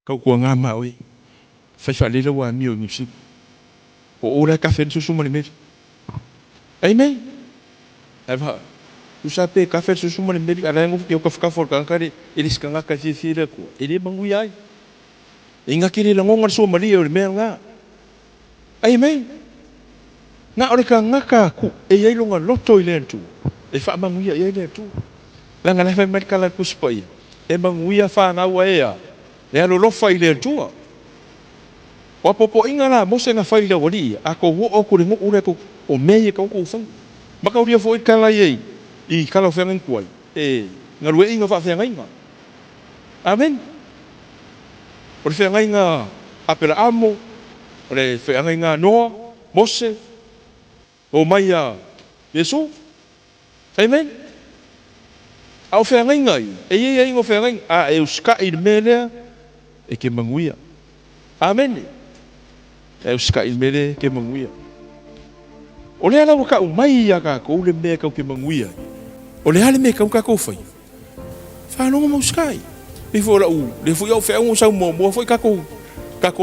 kau kua ngā maoi, whaiwhalera wa mi o ngipsi. O ora ka when susu mani meri. Amen. Eva, usa pe ka when susu mani meri, ara ngu ki o ka whakafor ka ngakare, iris ka ngaka whiwhira kua. Ere mangui ai. Inga kiri la ngonga so maria o le mea ngā. Amen. Ngā ore ka ngaka ku, e iai longa loto i le tu. E wha manguia i ai le tu. La ngana whai mai kala kuspa ia. E manguia whanau a ea. Le alo lofa i le tua. O apopo inga la mose nga whai la wali. A ko wo o kure ngu ure ko o mei e kau kou whang. Maka uria fo i kala iei. I kala whengang kuai. E ngarue inga wha whengai inga. Amen. O le whengai inga apela amo. O le whengai inga noa. Mose. O mai a Yesu. Amen. Au whengai ngai. E iei ingo whengai. A e uska i melea. E ke manguia. Amen. E uska i mele ke manguia. O le ala waka umai a ka kou le mea kau ke manguia. O le hale mea kau ka kou whai. Whanonga mau skai. Le fo la u. Le fo iau whengu sau mua mua fo i ka kou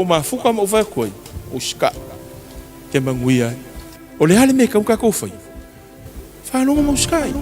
mafuka mau whai koi. Uska. Ke manguia. O le hale mea kau ka kou whai. Whanonga mau skai.